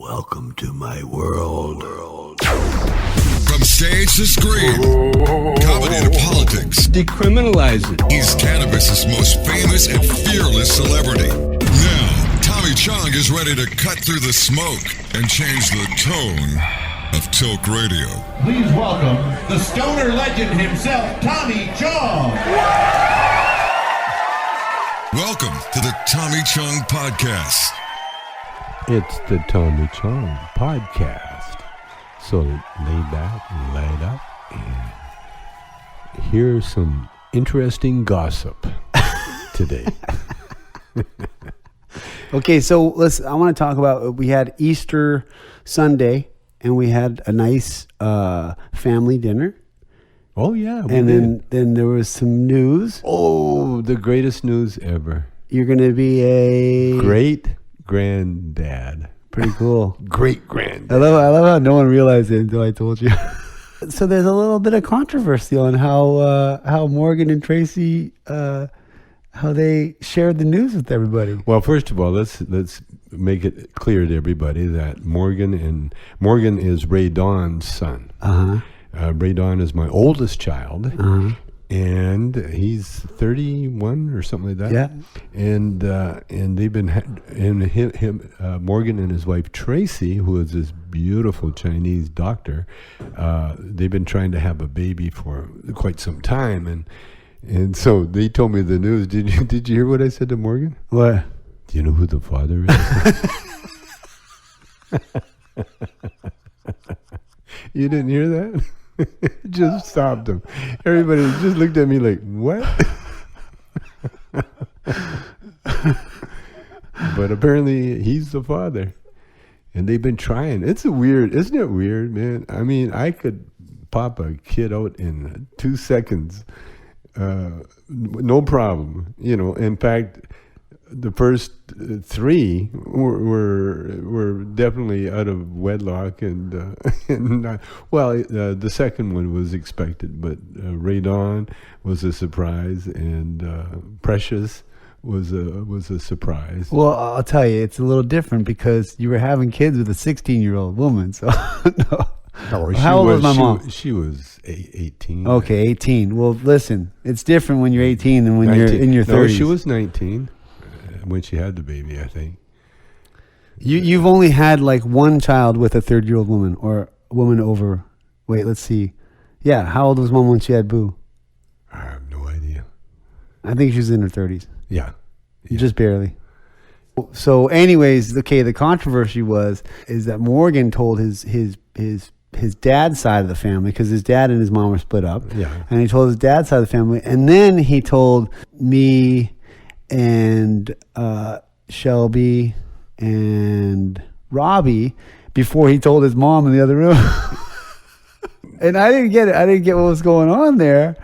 Welcome to my world. From stage to screen, comedy to politics, Decriminalize it. he's cannabis's most famous and fearless celebrity. Now, Tommy Chong is ready to cut through the smoke and change the tone of Tilk Radio. Please welcome the stoner legend himself, Tommy Chong. Welcome to the Tommy Chong Podcast. It's the Tommy Chong Podcast. So lay back, light up, and hear some interesting gossip today. Okay, so I want to talk about, we had Easter Sunday, and we had a nice family dinner. Oh, yeah. And then there was some news. Oh, the greatest news ever. You're going to be a... Great-granddad. Pretty cool. Great-granddad. I love how no one realized it until I told you. So there's a little bit of controversy on how Morgan and Tracy, how they shared the news with everybody. Well, first of all, let's make it clear to everybody that Morgan is Ray Dawn's son. Ray Dawn is my oldest child, and he's 31 or something like that. Yeah. And they've been Morgan and his wife Tracy, who is this beautiful Chinese doctor, they've been trying to have a baby for quite some time, and so they told me the news. Did you hear what I said to Morgan? What? Do you know who the father is? You didn't hear that? It just stopped him. Everybody just looked at me like, what? But apparently he's the father. And they've been trying. Isn't it weird, man? I mean, I could pop a kid out in 2 seconds. No problem. You know, in fact, the first three were definitely out of wedlock, and the second one was expected, but Ray Dawn was a surprise, and Precious was a surprise. Well, I'll tell you, it's a little different because you were having kids with a 16-year-old woman. So, no. How old was my mom? She was 18. Okay, 18. Well, listen, it's different when you're 18 than when 19. You're in your 30s. No, she was 19 when she had the baby, I think. You've only had like one child with a 30-year-old woman, or a woman over. Wait, let's see. Yeah, how old was mom when she had Boo? I have no idea. I think she was in her 30s. Yeah. Just barely. So, anyways, okay. The controversy is that Morgan told his dad's side of the family, because his dad and his mom were split up. Yeah. And he told his dad's side of the family, and then he told me and Shelby and Robbie before he told his mom in the other room. And I didn't get it. I didn't get what was going on there,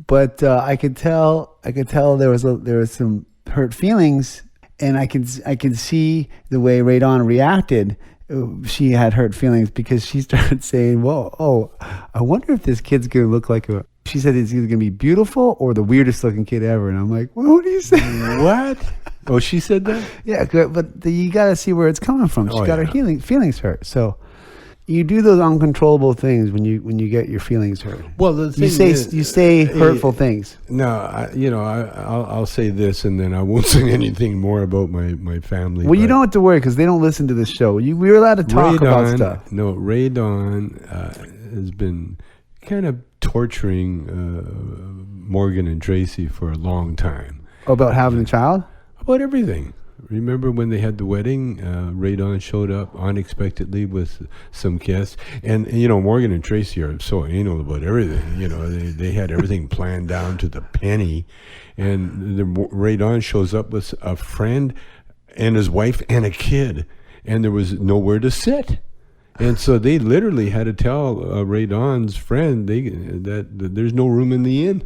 but I could tell there was some hurt feelings, and I could see the way Ray Dawn reacted. She had hurt feelings because she started saying, "Whoa, I wonder if this kid's gonna look like a." She said it's either gonna be beautiful or the weirdest looking kid ever, and I'm like, well, "What are you saying?" What? Oh, she said that? Yeah, but you got to see where it's coming from. She got her feelings hurt. So you do those uncontrollable things when you get your feelings hurt. Well, the thing you say hurtful things. No, I'll say this, and then I won't say anything more about my family. Well, you don't have to worry because they don't listen to the show. We're allowed to talk about stuff. No, Ray Dawn has been kind of torturing Morgan and Tracy for a long time. About having a child? About everything. Remember when they had the wedding? Ray Dawn showed up unexpectedly with some guests, and Morgan and Tracy are so anal about everything. They had everything planned down to the penny, and Ray Dawn shows up with a friend and his wife and a kid, and there was nowhere to sit. And so they literally had to tell Ray Dawn's friend that there's no room in the inn.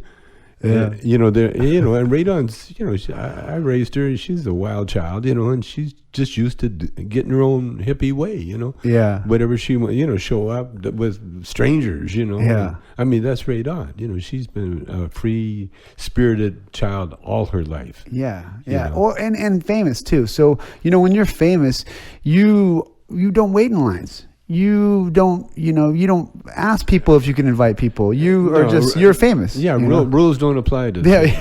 Yeah. And Ray Dawn's, I raised her, and she's a wild child, and she's just used to getting her own hippie way, Yeah. Whatever she want, show up with strangers, Yeah. I mean, that's Ray Dawn. She's been a free-spirited child all her life. Yeah. Yeah. And famous too. So, when you're famous, you you don't wait in lines. You don't ask people if you can invite people. You're famous. Yeah, you know? rules don't apply to this.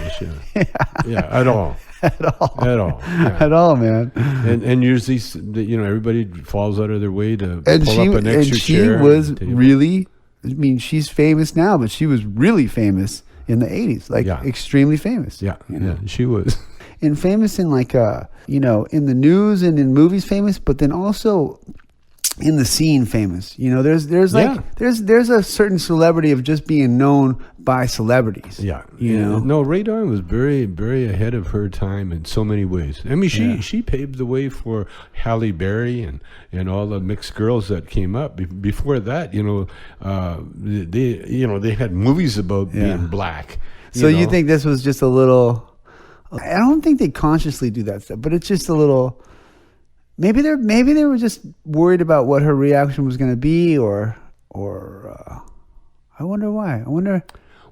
Yeah, at all. At all, man. And there's these, everybody falls out of their way to And pull up an extra chair. And she was really, I mean, she's famous now, but she was really famous in the 80s, extremely famous. Yeah, she was. And famous in in the news and in movies famous, but then also in the scene famous. There's a certain celebrity of just being known by celebrities. Yeah. No, Ray Dawn was very, very ahead of her time in so many ways. I mean, she paved the way for Halle Berry and all the mixed girls that came up. Before that, they had movies about being black. So you think this was just a little? I don't think they consciously do that stuff, but it's just a little. Maybe they were just worried about what her reaction was going to be, or I wonder why.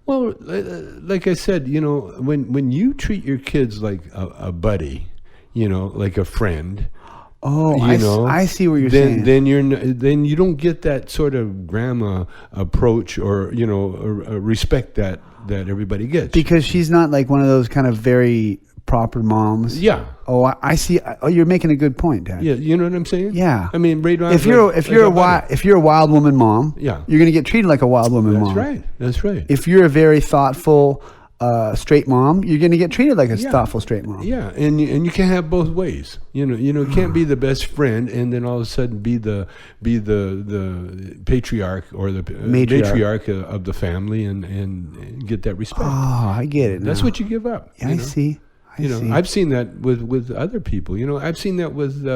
Well, like I said, when you treat your kids like a buddy, like a friend. Oh, I see what you're saying. Then you don't get that sort of grandma approach or respect that everybody gets, because she's not like one of those kind of very proper moms. Yeah. Oh, I see. Oh, you're making a good point, Dad. Yeah, you know what I'm saying? Yeah. I mean, Ray Dawn. If you're a wild woman mom, yeah, you're gonna get treated like a wild woman mom. That's right. If you're a very thoughtful straight mom, you're gonna get treated like a thoughtful straight mom. Yeah, and you can't have both ways. You can't be the best friend and then all of a sudden be the patriarch or the matriarch of the family and get that respect. Oh, I get it. That's what you give up. Yeah, I see. I've seen that with other people. I've seen that with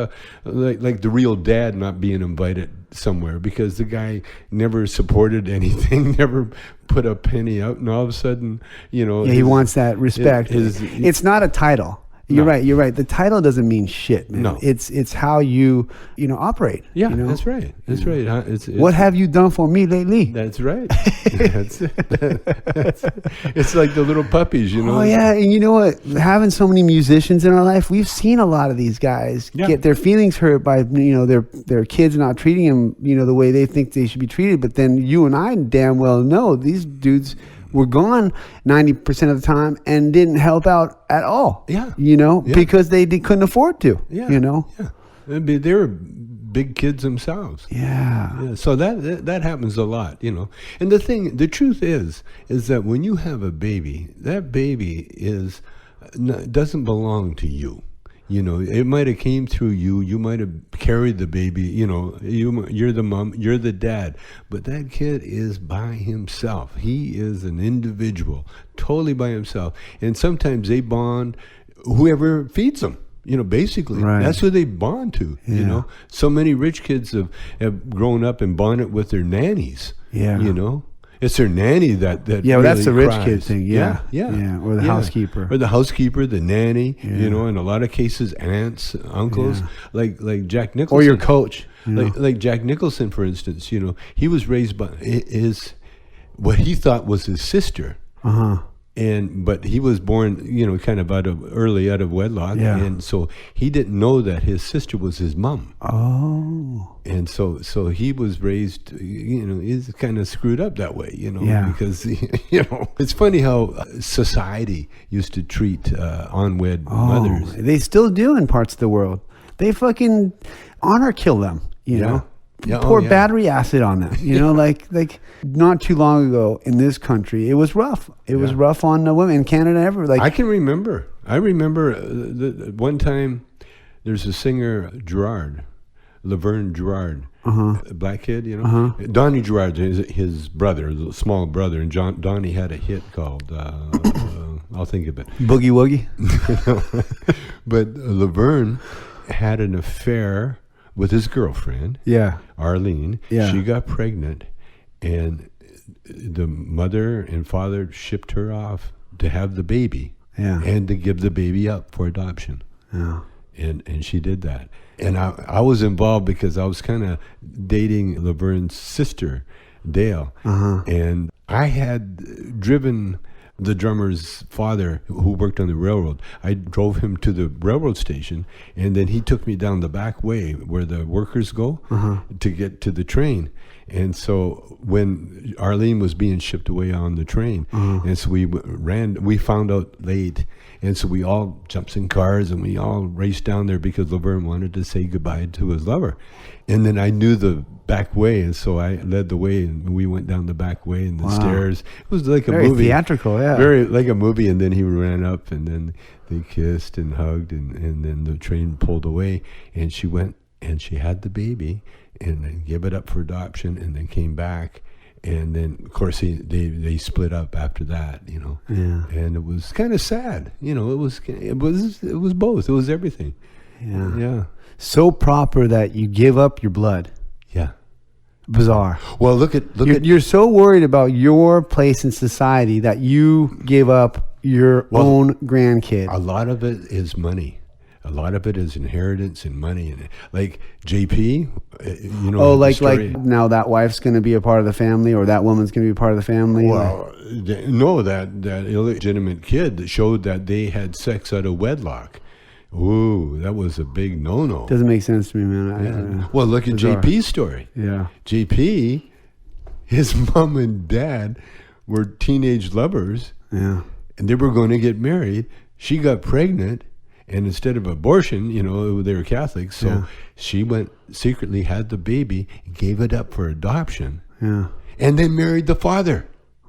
like the real dad not being invited somewhere because the guy never supported anything, never put a penny out, and all of a sudden, he wants that respect. It's not a title. You're right. The title doesn't mean shit, man. No. It's how you operate. Yeah, that's right. That's right. It's what have you done for me lately? That's right. It's like the little puppies, Oh yeah, and you know what? Having so many musicians in our life, we've seen a lot of these guys get their feelings hurt by their kids not treating them the way they think they should be treated. But then you and I damn well know these dudes were gone 90% of the time and didn't help out at all. Yeah. Because they couldn't afford to. Yeah. Yeah. They were big kids themselves. Yeah. So that happens a lot, And the truth is that when you have a baby, that baby doesn't belong to you. It might have came through you. You might have carried the baby. You're the mom. You're the dad. But that kid is by himself. He is an individual, totally by himself. And sometimes they bond. Whoever feeds them. Basically, that's who they bond to. Yeah. So many rich kids have grown up and bonded with their nannies. Yeah. It's their nanny that well, really that's the rich cries. kid thing. Yeah. Or the housekeeper. Or the housekeeper, the nanny. In a lot of cases, aunts, uncles, like Jack Nicholson. Or your coach. Like Jack Nicholson, for instance. He was raised by what he thought was his sister. But he was born, kind of early out of wedlock, and so he didn't know that his sister was his mom. Oh, and so he was raised, he's kind of screwed up that way, because it's funny how society used to treat unwed mothers. They still do in parts of the world. They fucking honor kill them, pour battery acid on them, like not too long ago in this country, it was rough. It was rough on the women in Canada. I can remember. I remember one time. There's a singer Laverne Gerard, a black kid. Donnie Gerard, his brother, the small brother, and Donnie had a hit called I'll think of it. Boogie Woogie. But Laverne had an affair with his girlfriend, Arlene. She got pregnant, and the mother and father shipped her off to have the baby, and to give the baby up for adoption. And she did that. And I was involved because I was kind of dating Laverne's sister, Dale, and I had driven the drummer's father, who worked on the railroad. I drove him to the railroad station, and then he took me down the back way where the workers go to get to the train. And so when Arlene was being shipped away on the train, and so we found out late, and so we all jumped in cars and we all raced down there because Laverne wanted to say goodbye to his lover. And then I knew the back way, and so I led the way, and we went down the back way and the stairs. It was like a Very movie. theatrical, yeah. Very like a movie, and then he ran up, and then they kissed and hugged, and then the train pulled away, and she went and she had the baby, and then gave it up for adoption, and then came back. And then, of course, they split up after that, you know. Yeah. And it was kind of sad, you know. It was both. It was everything. Yeah. Yeah. So proper that you give up your blood. Yeah. Bizarre. Well, look at You're so worried about your place in society that you give up your own grandkid. A lot of it is money. A lot of it is inheritance and money, and like JP, you know. Oh, like now that wife's going to be a part of the family, or that woman's going to be a part of the family. Well, no, that illegitimate kid that showed that they had sex out of wedlock. Ooh, that was a big no-no. Doesn't make sense to me, man. Well, look at Bizarre. JP's story. Yeah. JP, his mom and dad were teenage lovers. Yeah. And they were going to get married. She got pregnant. And instead of abortion, you know, they were Catholics. So she went secretly, had the baby, gave it up for adoption. Yeah. And then married the father.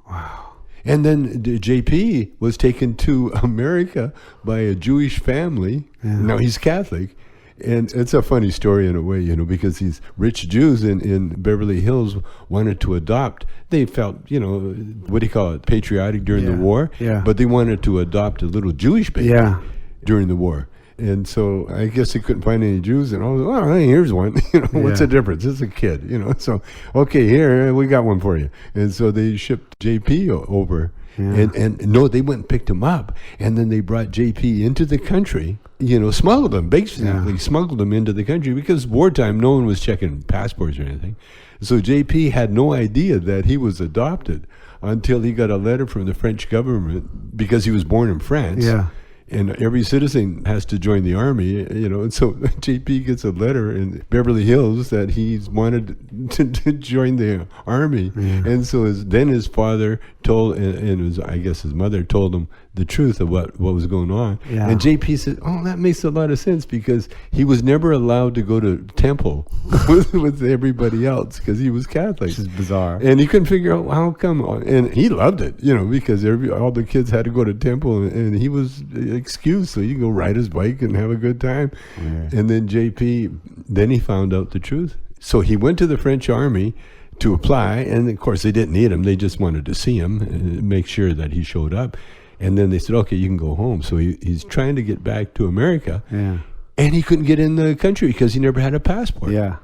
Wow. And then JP was taken to America by a Jewish family. Yeah. Now he's Catholic. And it's a funny story in a way, you know, because these rich Jews in Beverly Hills wanted to adopt. They felt, you know, what do you call it, patriotic during the war. Yeah. But they wanted to adopt a little Jewish baby. Yeah. During the war. And so I guess they couldn't find any Jews, and I was, oh, here's one. You know, what's the difference? It's a kid, you know. So, okay, here, we got one for you. And so they shipped JP over. Yeah. And no, they went and picked him up, and then they brought JP into the country, you know, smuggled him, basically smuggled him into the country, because wartime, no one was checking passports or anything. So JP had no idea that he was adopted until he got a letter from the French government, because he was born in France. Yeah. And every citizen has to join the army, you know. And so JP gets a letter in Beverly Hills that he's wanted to join the army. Yeah. And so then his father told, and I guess his mother told him the truth of what was going on. Yeah. And JP said, oh, that makes a lot of sense, because he was never allowed to go to temple with everybody else because he was Catholic. Which is bizarre. And he couldn't figure out how come. And he loved it, you know, because all the kids had to go to temple, and he was excused so you can go ride his bike and have a good time. Yeah. And then JP, then he found out the truth. So he went to the French army to apply, and of course they didn't need him. They just wanted to see him and make sure that he showed up. And then they said, okay, you can go home. So he's trying to get back to America. Yeah. And he couldn't get in the country because he never had a passport. Yeah.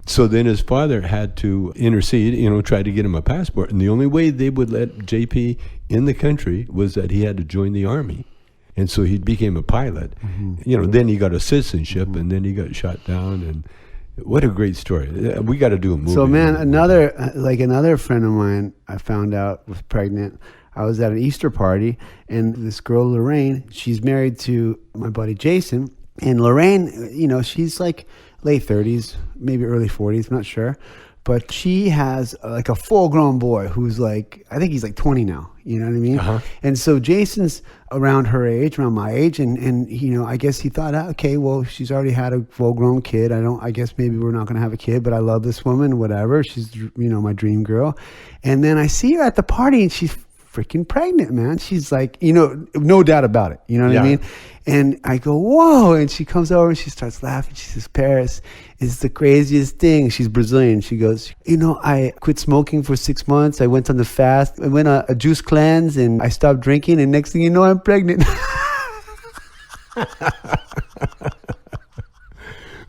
So then his father had to intercede, you know, try to get him a passport. And the only way they would let JP in the country was that he had to join the army. And so he became a pilot. Mm-hmm. You know, then he got a citizenship, and then he got shot down. And what a great story. We got to do a movie. So, man, another friend of mine I found out was pregnant. I was at an Easter party, and this girl, Lorraine, she's married to my buddy Jason. And Lorraine, you know, she's like late 30s, maybe early 40s, I'm not sure. But she has like a full-grown boy who's like, I think he's like 20 now. You know what I mean? Uh-huh. And so Jason's around her age, around my age, and you know, I guess he thought, okay, well, she's already had a full-grown kid. I guess maybe we're not going to have a kid, but I love this woman, whatever. She's, you know, my dream girl. And then I see her at the party, and she's freaking pregnant, man. She's like, you know, no doubt about it. You know what I mean? And I go, whoa. And she comes over and she starts laughing. She says, Paris is the craziest thing. She's Brazilian. She goes, you know, I quit smoking for 6 months. I went on the fast. I went on a juice cleanse, and I stopped drinking. And next thing you know, I'm pregnant.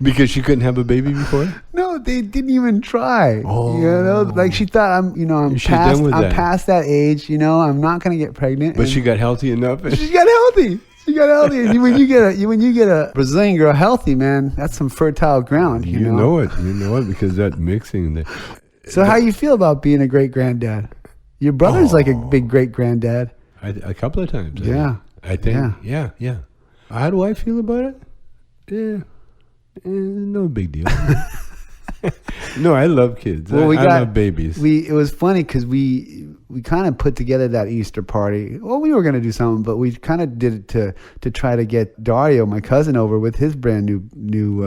Because she couldn't have a baby before? No, they didn't even try. Oh. You know, like she thought I'm past that age, you know, I'm not going to get pregnant. But she got healthy enough. She got healthy. And when you get a Brazilian girl healthy, man, that's some fertile ground, you know. You know it because that mixing. So how you feel about being a great granddad? Your brother's like a big great granddad. A couple of times. Yeah. I think. Yeah. How do I feel about it? Yeah. No big deal. No, I love kids. Well, I love babies. It was funny because we kind of put together that Easter party. Well, we were going to do something, but we kind of did it to try to get Dario, my cousin, over with his brand new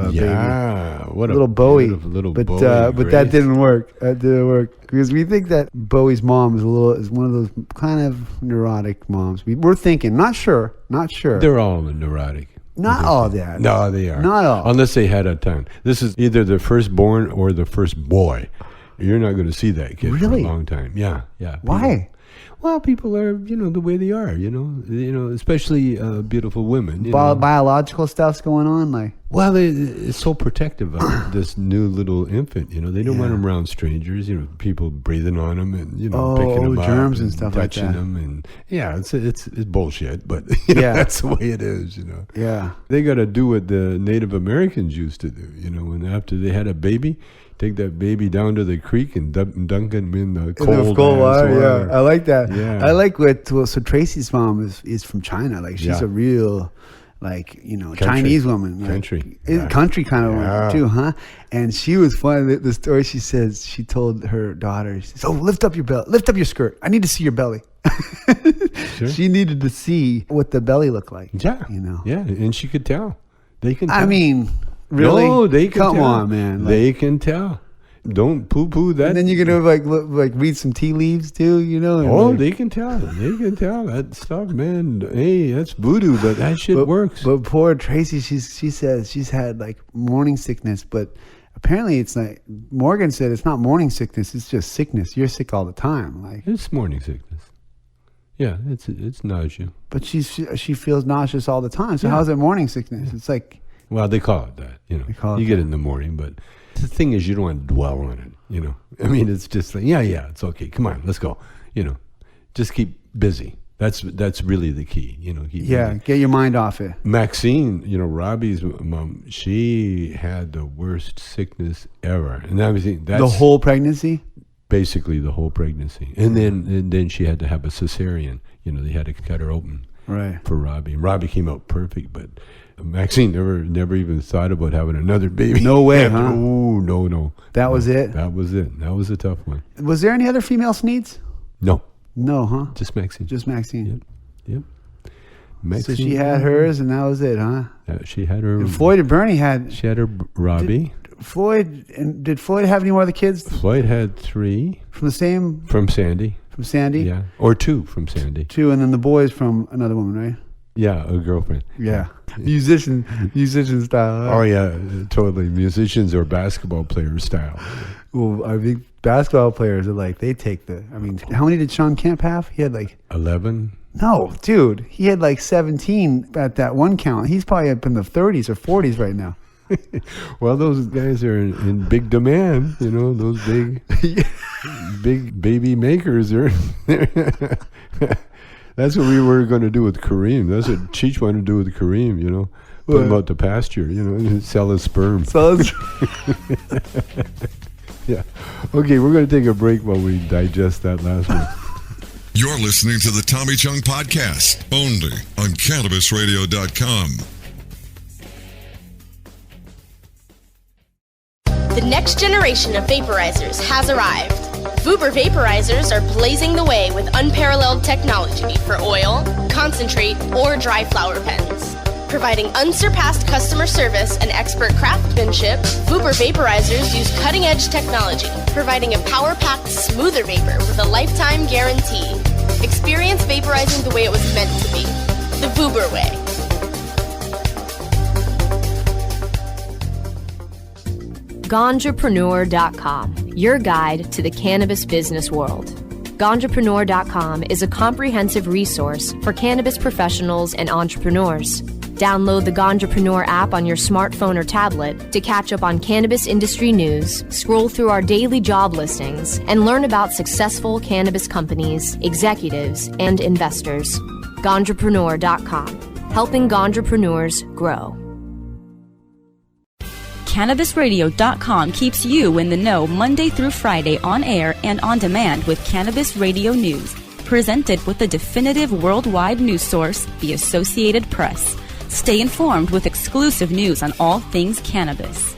baby. Yeah, what a little Bowie. Little but Bowie. But that didn't work. That didn't work because we think that Bowie's mom is one of those kind of neurotic moms. We're thinking, not sure. They're all neurotic. Not all that. No, they are. Not all. Unless they had a time. This is either the firstborn or the first boy. You're not going to see that kid for a long time. Yeah. Why? Well, people are, the way they are, especially beautiful women. Biological stuff's going on, like. Well, it's so protective of this new little infant. They don't want them around strangers. People breathing on them and picking them up, germs and stuff like touching that. them, and it's bullshit. But that's the way it is. Yeah. They got to do what the Native Americans used to do. When after they had a baby, take that baby down to the creek and dunk him in the cold water. Yeah, I like that. Yeah. I like so Tracy's mom is from China. Like she's a real, Chinese woman. Country kind of woman too, huh? And she was funny. The story she says, she told her daughter, she says, "Oh, lift up your skirt. I need to see your belly." Sure. She needed to see what the belly looked like. Yeah. Yeah, and she could tell. They can tell. I mean, really? No, they can tell. Come on, man. They can tell. Don't poo-poo that. And then you're gonna like read some tea leaves too, and they can tell. They can tell that stuff, man. Hey, that's voodoo, but that shit works. But poor Tracy, she says she's had like morning sickness, but apparently it's like Morgan said it's not morning sickness. It's just sickness. You're sick all the time. Like it's morning sickness. Yeah, it's nausea. But she feels nauseous all the time. So how's it morning sickness? Yeah. It's like. Well, they call it that. You get it in the morning, but. The thing is, you don't want to dwell on it, I mean, it's just like, it's okay. Come on, let's go. Just keep busy. That's really the key, get your mind off it. Maxine, Robbie's mom, she had the worst sickness ever. And that's the whole pregnancy? Basically the whole pregnancy. And then she had to have a cesarean. They had to cut her open for Robbie. And Robbie came out perfect, but Maxine never even thought about having another baby. No way, huh? Oh, no. That was it? That was it. That was a tough one. Was there any other female Sneeds? No. No, huh? Just Maxine. Yep. So Maxine. she had hers, and that was it, huh? She had her. And Floyd and Bernie had. She had her Robbie. Did Floyd have any more of the kids? Floyd had 3. From Sandy? From Sandy? Yeah. Or 2 from Sandy. 2, and then the boys from another woman, right? Yeah, a girlfriend. Yeah. Musician style. Huh? Oh, yeah, totally. Musicians or basketball player style. Well, I think basketball players are like, they take how many did Sean Kemp have? He had 11. No, dude. He had 17 at that one count. He's probably up in the 30s or 40s right now. Well, those guys are in big demand, those big baby makers are. That's what we were going to do with Kareem. That's what Cheech wanted to do with Kareem, Put him out to pasture, and sell his sperm. Yeah. Okay, we're going to take a break while we digest that last one. You're listening to the Tommy Chong Podcast, only on CannabisRadio.com. The next generation of vaporizers has arrived. Vuber vaporizers are blazing the way with unparalleled technology for oil, concentrate, or dry flower pens. Providing unsurpassed customer service and expert craftsmanship, Vuber vaporizers use cutting-edge technology, providing a power-packed, smoother vapor with a lifetime guarantee. Experience vaporizing the way it was meant to be. The Vuber way. Ganjapreneur.com, your guide to the cannabis business world. Ganjapreneur.com is a comprehensive resource for cannabis professionals and entrepreneurs. Download the Ganjapreneur app on your smartphone or tablet to catch up on cannabis industry news, scroll through our daily job listings, and learn about successful cannabis companies, executives, and investors. Ganjapreneur.com, helping Ganjapreneurs grow. CannabisRadio.com keeps you in the know Monday through Friday on air and on demand with Cannabis Radio News. Presented with the definitive worldwide news source, the Associated Press. Stay informed with exclusive news on all things cannabis.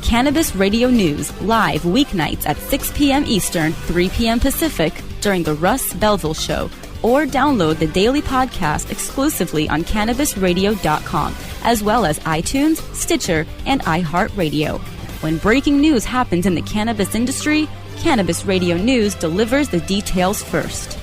Cannabis Radio News, live weeknights at 6 p.m. Eastern, 3 p.m. Pacific, during the Russ Belville Show, or download the daily podcast exclusively on CannabisRadio.com, as well as iTunes, Stitcher, and iHeartRadio. When breaking news happens in the cannabis industry, Cannabis Radio News delivers the details first.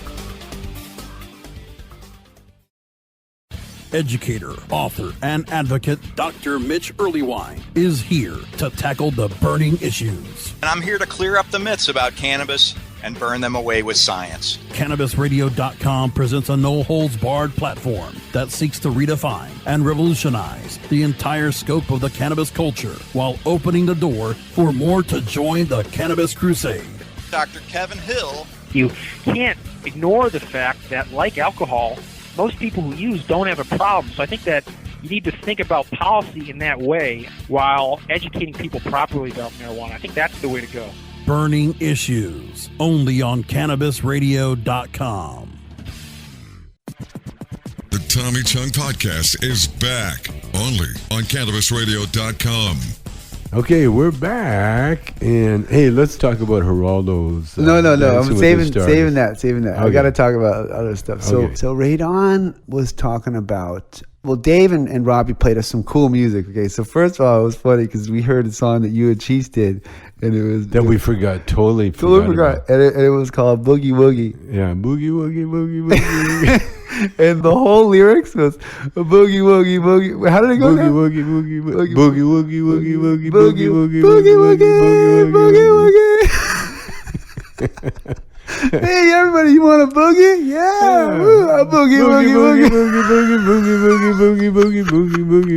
Educator, author, and advocate Dr. Mitch Earlywine is here to tackle the burning issues. And I'm here to clear up the myths about cannabis and burn them away with science. CannabisRadio.com presents a no-holds-barred platform that seeks to redefine and revolutionize the entire scope of the cannabis culture while opening the door for more to join the cannabis crusade. Dr. Kevin Hill. You can't ignore the fact that, like alcohol, most people who use don't have a problem. So I think that you need to think about policy in that way while educating people properly about marijuana. I think that's the way to go. Burning Issues, only on CannabisRadio.com. The Tommy Chong Podcast is back, only on CannabisRadio.com. Okay, we're back, and hey, let's talk about Geraldo's. No. I'm saving that. Okay. I got to talk about other stuff. So Radon was talking about. Well, Dave and Robbie played us some cool music. Okay, so first of all, it was funny because we heard a song that you and Cheese did, and it was that we forgot. Totally forgot. And it was called Boogie Woogie. Yeah, Boogie Woogie Boogie Boogie. And the whole lyrics was boogie woogie boogie. How did it go? Boogie woogie boogie boogie boogie woogie boogie boogie woogie boogie woogie. Hey everybody, you want a boogie? Yeah, woo, a boogie woogie boogie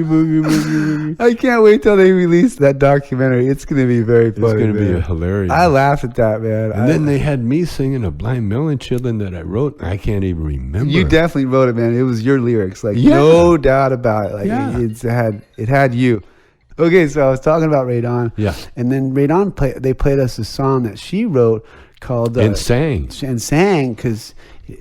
boogie. I can't wait till they release that documentary. It's going to be very funny. It's going to be hilarious. I laughed at that, man. And then they had me singing a Blind Melon Chillin' that I wrote. I can't even remember. You definitely wrote it, man. It was your lyrics, no doubt about it. Like it had you. Okay, so I was talking about Radon. Yeah. And then Radon they played us a song that she wrote called and sang because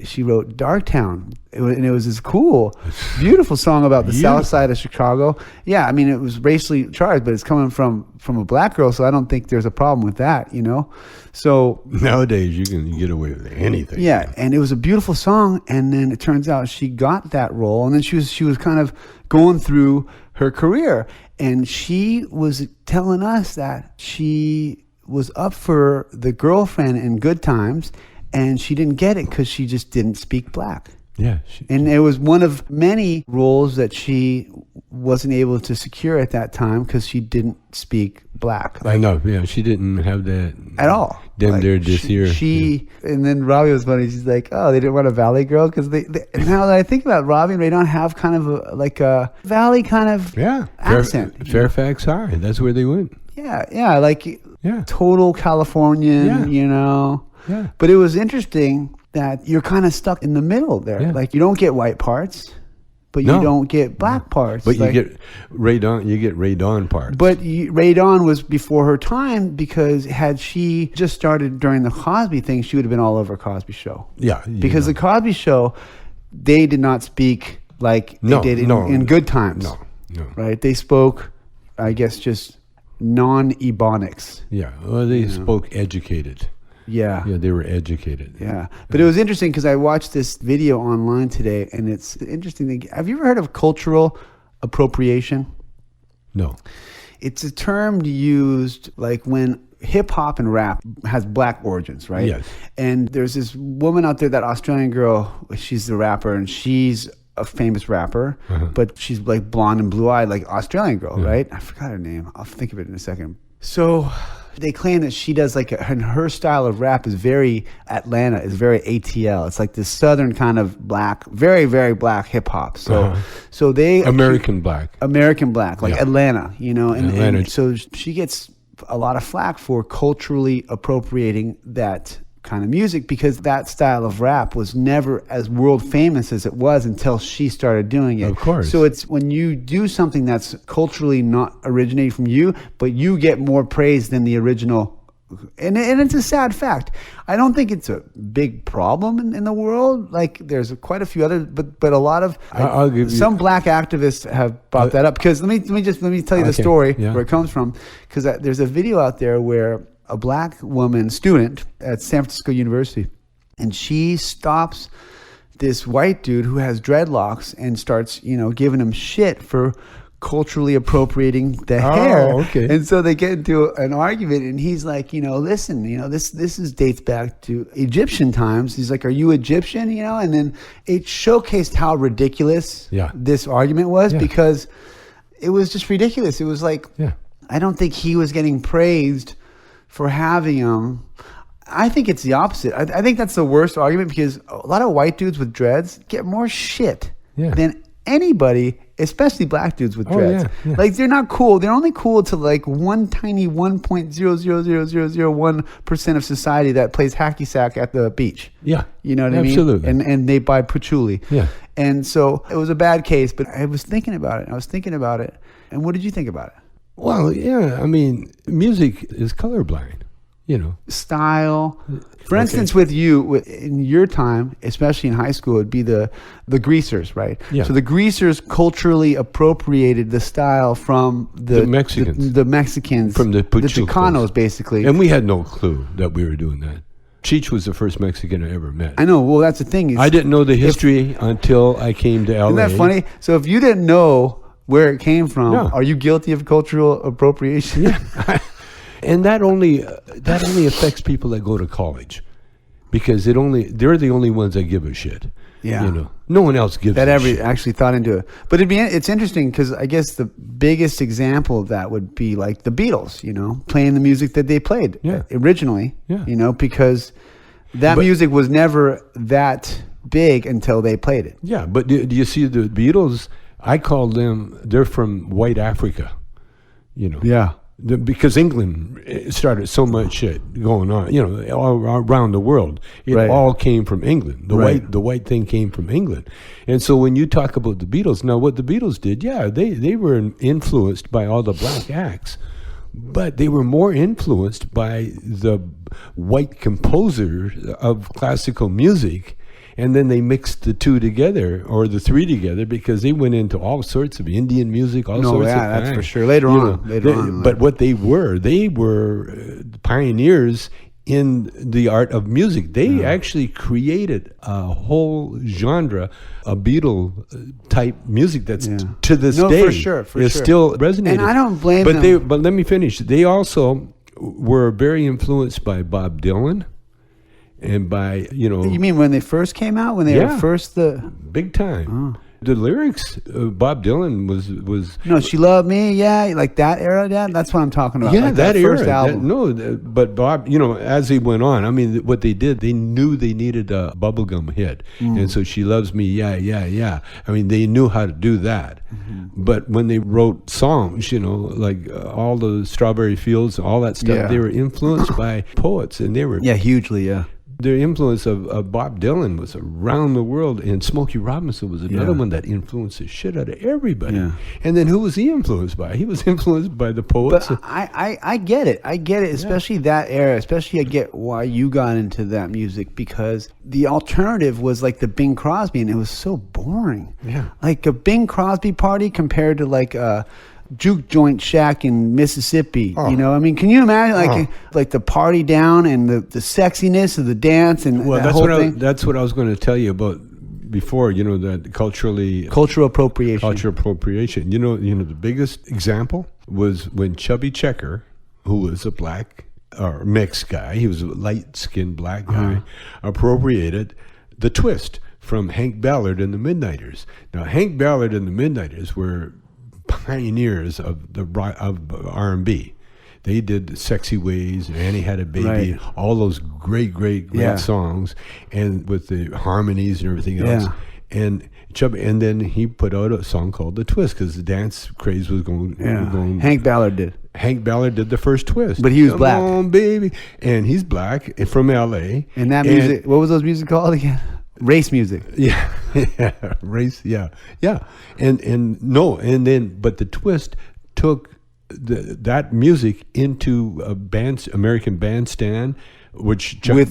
she wrote Darktown, and it was this cool, beautiful song about the South Side of Chicago. Yeah, I mean it was racially charged, but it's coming from a black girl, so I don't think there's a problem with that, you know. So nowadays you can get away with anything. Yeah, and it was a beautiful song, and then it turns out she got that role, and then she was kind of going through her career, and she was telling us that she was up for the girlfriend in Good Times, and she didn't get it because she just didn't speak black. Yeah. And it was one of many roles that she wasn't able to secure at that time because she didn't speak black. I know, yeah. She didn't have that at all. Then there this year. And then Robbie was funny. She's like, oh, they didn't want a Valley girl? Because they now that I think about it, Robbie and Radon have kind of a Valley kind of accent. Fairfax High. That's where they went. Yeah. Total Californian, you know. Yeah. But it was interesting that you're kind of stuck in the middle there. Yeah. Like you don't get white parts, but you don't get black parts. But you get Radon parts. But Radon was before her time, because had she just started during the Cosby thing, she would have been all over Cosby Show. Yeah. Because the Cosby Show, they did not speak like they did in Good Times. No. Right? They spoke, I guess, just non-Ebonics. Yeah. Well, they spoke educated. Yeah. Yeah, they were educated. Yeah. But it was interesting because I watched this video online today, and it's interesting. Have you ever heard of cultural appropriation? No. It's a term used like when hip hop and rap has black origins, right? Yes. And there's this woman out there, that Australian girl, she's the rapper, and she's a famous rapper, but she's like blonde and blue-eyed, like Australian girl, right? I forgot her name. I'll think of it in a second. So they claim that she does her style of rap is very Atlanta, is very ATL. It's like this southern kind of black, very, very black hip hop. So they American black, like Atlanta, you know, Atlanta. And so she gets a lot of flack for culturally appropriating that kind of music, because that style of rap was never as world famous as it was until she started doing it. Of course. So it's when you do something that's culturally not originating from you, but you get more praise than the original and it's a sad fact. I don't think it's a big problem in the world. Like there's quite a few others, but a lot of I'll give you, some black activists have brought that up. Because let me tell you the story where it comes from. Because there's a video out there where a black woman student at San Francisco University, and she stops this white dude who has dreadlocks and starts, giving him shit for culturally appropriating the hair. Okay. And so they get into an argument, and he's like, listen, this dates back to Egyptian times. He's like, are you Egyptian? And then it showcased how ridiculous this argument was because it was just ridiculous. It was like, I don't think he was getting praised for having him. I think it's the opposite. I think that's the worst argument because a lot of white dudes with dreads get more shit than anybody, especially black dudes with dreads. Like they're not cool. They're only cool to like one tiny 1.0000001% of society that plays hacky sack at the beach. Yeah. You know what I mean? Absolutely. And they buy patchouli. Yeah. And so it was a bad case, but I was thinking about it. And what did you think about it? Well, yeah, I mean, music is colorblind, Style. For instance, with you, in your time, especially in high school, it'd be the greasers, right? Yeah. So the greasers culturally appropriated the style from the Mexicans. The Mexicans. From the Chicanos, basically. And we had no clue that we were doing that. Cheech was the first Mexican I ever met. I know. Well, that's the thing. I didn't know the history until I came to LA. Isn't that funny? So if you didn't know where it came from, are you guilty of cultural appropriation? Yeah. And that only affects people that go to college, because they're the only ones that give a shit. Yeah. No one else gives that a ever shit. actually thought into it. But it's interesting because I guess the biggest example of that would be like the Beatles, playing the music that they played originally, because that music was never that big until they played it. Yeah, but do you see the Beatles? I call them, they're from white Africa, Yeah. Because England started so much shit going on, all around the world. It all came from England. The white thing came from England. And so when you talk about the Beatles, now what the Beatles did, they were influenced by all the black acts, but they were more influenced by the white composer of classical music. And then they mixed the two together, or the three together, because they went into all sorts of Indian music, sorts of that's things. for sure. Later on. But what they were pioneers in the art of music. They actually created a whole genre of Beatle type music that's to this day for sure. still resonating. And I don't blame them. But let me finish. They also were very influenced by Bob Dylan. And by, You mean when they first came out? When they were first big time. The lyrics, Bob Dylan was. No, She Loved Me, like that era, Dad? That's what I'm talking about. Yeah, like that era. First album. But Bob, as he went on, I mean, what they did, they knew they needed a bubblegum hit. And so She Loves Me, yeah. I mean, they knew how to do that. Mm-hmm. But when they wrote songs, like all the Strawberry Fields, all that stuff, they were influenced by poets. And they were. Yeah, hugely, The influence of Bob Dylan was around the world, and Smokey Robinson was another one that influenced the shit out of everybody. Yeah. And then who was he influenced by? He was influenced by the poets. But I get it. Especially that era. Especially I get why you got into that music, because the alternative was like the Bing Crosby, and it was so boring. Yeah. Like a Bing Crosby party compared to like a juke joint shack in Mississippi. I mean, can you imagine like the party down and the sexiness of the dance and that whole thing? That's what I was going to tell you about before. That cultural appropriation. The biggest example was when Chubby Checker, who was a black or mixed guy, he was a light-skinned black guy, appropriated the twist from Hank Ballard and the Midnighters. Now, Hank Ballard and the Midnighters were pioneers of R&B. They did Sexy Ways, Annie Had a Baby, all those great songs, and with the harmonies and everything else. And then he put out a song called The Twist, because the dance craze was going. Hank Ballard did. Hank Ballard did the first twist. But he was black. Come on, baby. And he's black from L.A. And that music, what was those music called again? Race music. Race, yeah. But the twist took that music into a American Bandstand, with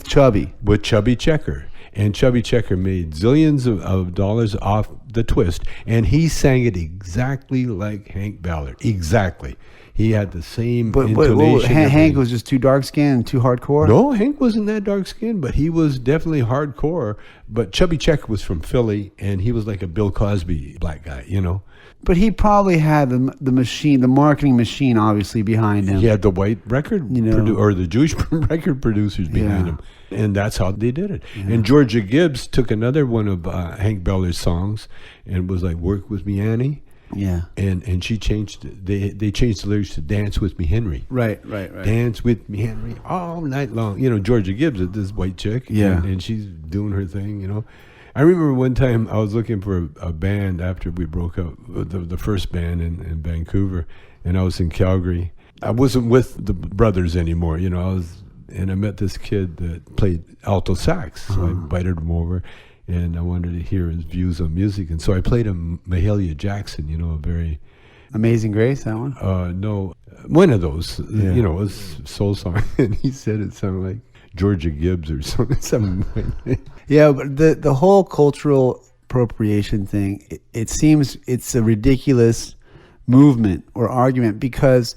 Chubby Checker. And Chubby Checker made zillions of dollars off the twist, and he sang it exactly like Hank Ballard. Exactly. He had the same intonation. Hank was just too dark-skinned, too hardcore? No, Hank wasn't that dark-skinned, but he was definitely hardcore. But Chubby Checker was from Philly, and he was like a Bill Cosby black guy, you know. But he probably had the machine, the marketing machine, obviously behind him. He had the white record, or the Jewish record producers behind him, and that's how they did it. Yeah. And Georgia Gibbs took another one of Hank Ballard's songs and was like, "Work with Me, Annie." Yeah. And she changed. They changed the lyrics to "Dance with Me, Henry." Right. Dance with me, Henry, all night long. You know, Georgia Gibbs is this white chick. Yeah. And she's doing her thing. You know. I remember one time I was looking for a band after we broke up, the first band in Vancouver, and I was in Calgary. I wasn't with the brothers anymore, you know. I met this kid that played alto sax, so I invited him over, and I wanted to hear his views on music, and so I played him Mahalia Jackson, you know, a very Amazing Grace, that one? No, one of those, you know, it was soul song, and he said it sounded like Georgia Gibbs or something. Yeah, but the whole cultural appropriation thing, it seems it's a ridiculous movement or argument, because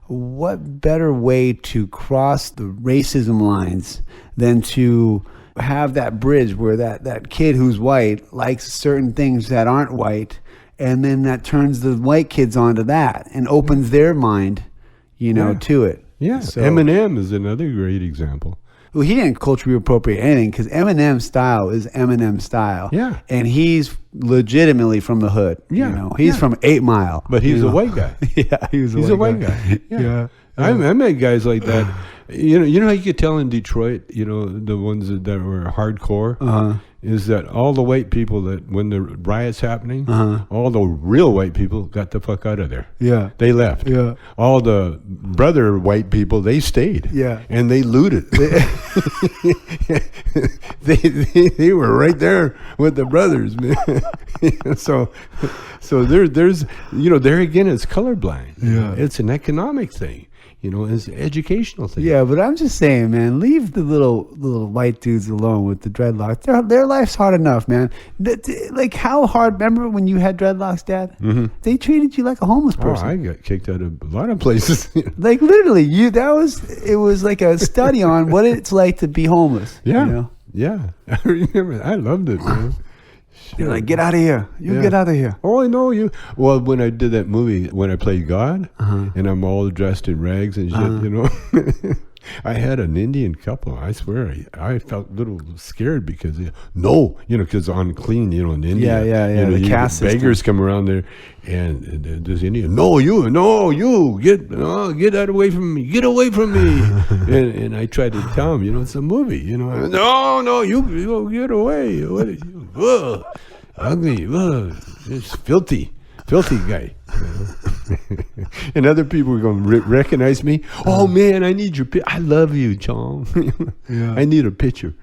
what better way to cross the racism lines than to have that bridge where that kid who's white likes certain things that aren't white, and then that turns the white kids onto that and opens their mind, to it. Yeah, so, Eminem is another great example. Well, he didn't culturally appropriate anything, because Eminem's style is Eminem style. Yeah. And he's legitimately from the hood. Yeah. He's from 8 Mile. But he's a white guy. Yeah, he's a white guy. Yeah. I met guys like that. You know how you could tell in Detroit, the ones that were hardcore, is that all the white people that when the riot's happening, all the real white people got the fuck out of there. Yeah. They left. Yeah. All the brother white people, they stayed. Yeah. And they looted. They were right there with the brothers, man. So there's there again, it's colorblind. Yeah. It's an economic thing. It's an educational thing. Yeah, but I'm just saying, man, leave the little white dudes alone with the dreadlocks. Their life's hard enough, man. Like, how hard? Remember when you had dreadlocks, Dad? Mm-hmm. They treated you like a homeless person. Oh, I got kicked out of a lot of places. Like, literally, it was like a study on what it's like to be homeless. Yeah, yeah. I remember. I loved it, man. You're like, get out of here. Get out of here. Oh, I know you. Well, when I did that movie, when I played God, and I'm all dressed in rags and shit, I had an Indian couple. I swear, I felt a little scared because, because unclean, in India. Yeah. The caste beggars come around there, and this Indian, you get out away from me, get away from me. and I tried to tell him, it's a movie, no, you get away. What are you? Ugly, it's filthy guy. And other people were going to recognize me. Oh man, I need your picture. I love you, Chong. I need a picture.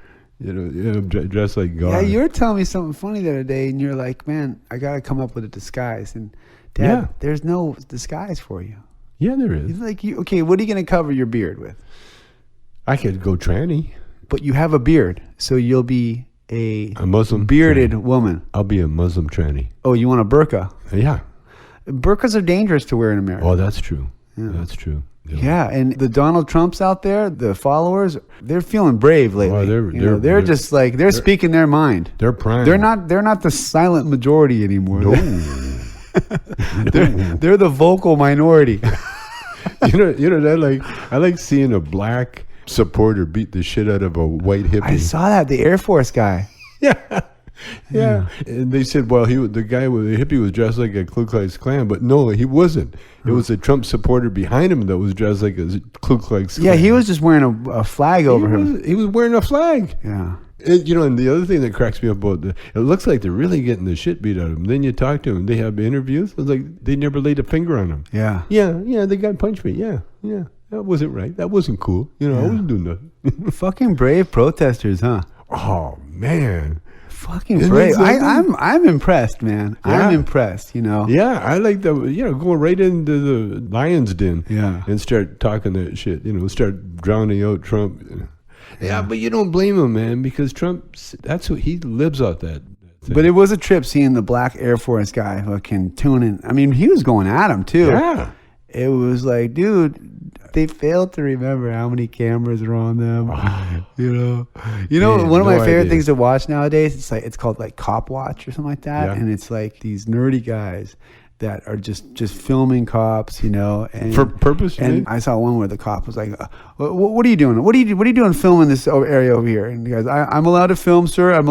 Dressed like God. Yeah, you were telling me something funny the other day, and you're like, man, I got to come up with a disguise. And Dad, there's no disguise for you. Yeah, there is. He's like, okay, what are you going to cover your beard with? I could go tranny. But you have a beard, so you'll be a Muslim bearded tranny. Woman. I'll be a Muslim tranny. Oh, you want a burqa? Yeah. Burqas are dangerous to wear in America. Oh, that's true. Yeah. That's true. Yeah, and the Donald Trumps out there, the followers, they're feeling brave lately. Well, they're just like they're speaking their mind. They're prime. They're not the silent majority anymore. No. They're the vocal minority. I like seeing a black supporter beat the shit out of a white hippie. I saw that, the Air Force guy. Yeah. And they said, well, the guy with the hippie was dressed like a Ku Klux Klan, but no, he wasn't. It was a Trump supporter behind him that was dressed like a Ku Klux Klan. Yeah, he was just wearing a flag over him. He was wearing a flag. Yeah. And the other thing that cracks me up about it looks like they're really getting the shit beat out of them. Then you talk to them, they have interviews. It's like they never laid a finger on them. Yeah. Yeah, the guy punched me. Yeah. That wasn't right. That wasn't cool. I wasn't doing nothing. Fucking brave protesters, huh? Oh man. Fucking brave. I'm impressed, man. Yeah. I'm impressed, you know. Yeah, I like the go right into the lion's den, Yeah. and start talking that shit. Start drowning out Trump. Yeah, but you don't blame him, man, because Trump. That's what he lives off that. Thing. But it was a trip seeing the black Air Force guy fucking tuning. I mean, he was going at him too. Yeah. It was like, dude, they failed to remember how many cameras are on them. One of my favorite things to watch nowadays, it's called like Cop Watch or something like that. Yeah. And it's like these nerdy guys that are just filming cops, and For purpose. And I saw one where the cop was like, "What are you doing? What are you doing filming this area over here?" And he goes, "I'm allowed to film, sir. I'm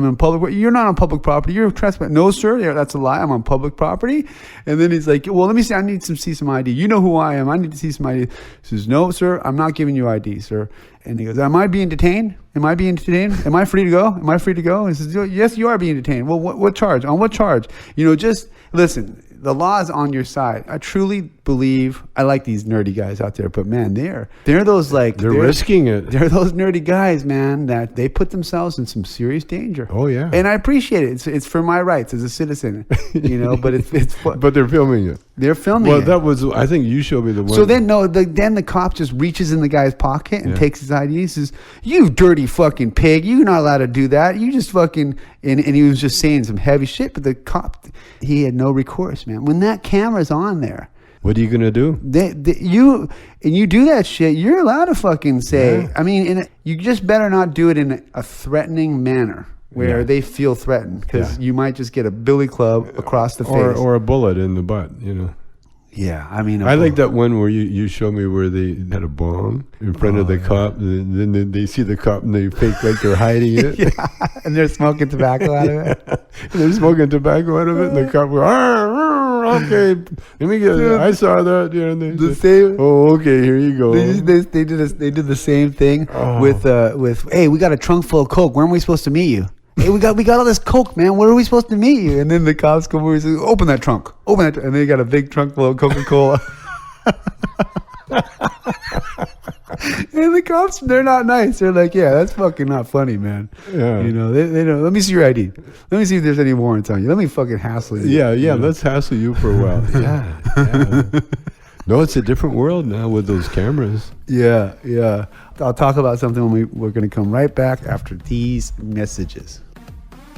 in public. You're not on public property. You're trespassing." "No, sir. Yeah, that's a lie. I'm on public property." And then he's like, "Well, let me see. I need to see some ID. You know who I am. I need to see some ID." He says, "No, sir. I'm not giving you ID, sir." And he goes, "Am I being detained? Am I being detained? Am I free to go? Am I free to go?" And he says, "Yes, you are being detained." "Well, what charge? On what charge?" Just listen. The law is on your side. I truly believe. I like these nerdy guys out there, but man, they're those like they're risking it. They're those nerdy guys, man, that they put themselves in some serious danger. Oh yeah, and I appreciate it. It's for my rights as a citizen, But it's but they're filming it. They're filming. Well, it. that was. I think you showed me the one. So then then the cop just reaches in the guy's pocket and takes his ID. He says, "You dirty fucking pig! You're not allowed to do that. You just fucking..." And he was just saying some heavy shit. But the cop, he had no recourse, man. When that camera's on there, what are you gonna do? You do that shit. You're allowed to fucking say. Yeah. I mean, you just better not do it in a threatening manner where they feel threatened, because you might just get a billy club across the face or a bullet in the butt. Yeah, I mean, I like that one where you showed me where they had a bong in front of the cop, and then they see the cop and they fake like they're hiding it. And they're smoking tobacco out of it. And they're smoking tobacco out of it, and the cop goes, "Okay, let me get it. I saw that." And the same. "Oh, okay, here you go." They did the same thing with "Hey, we got a trunk full of coke. When are we supposed to meet you?" "Hey, we got all this coke, man. Where are we supposed to meet you?" And then the cops come over and say, "Open that trunk. Open that." And they got a big trunk full of Coca-Cola. And the cops, they're not nice. They're like, "Yeah, that's fucking not funny, man." Yeah. They don't. "Let me see your ID. Let me see if there's any warrants on you. Let me fucking hassle you." Yeah. Let's hassle you for a while. Yeah. No, it's a different world now with those cameras. Yeah. I'll talk about something when we're going to come right back after these messages.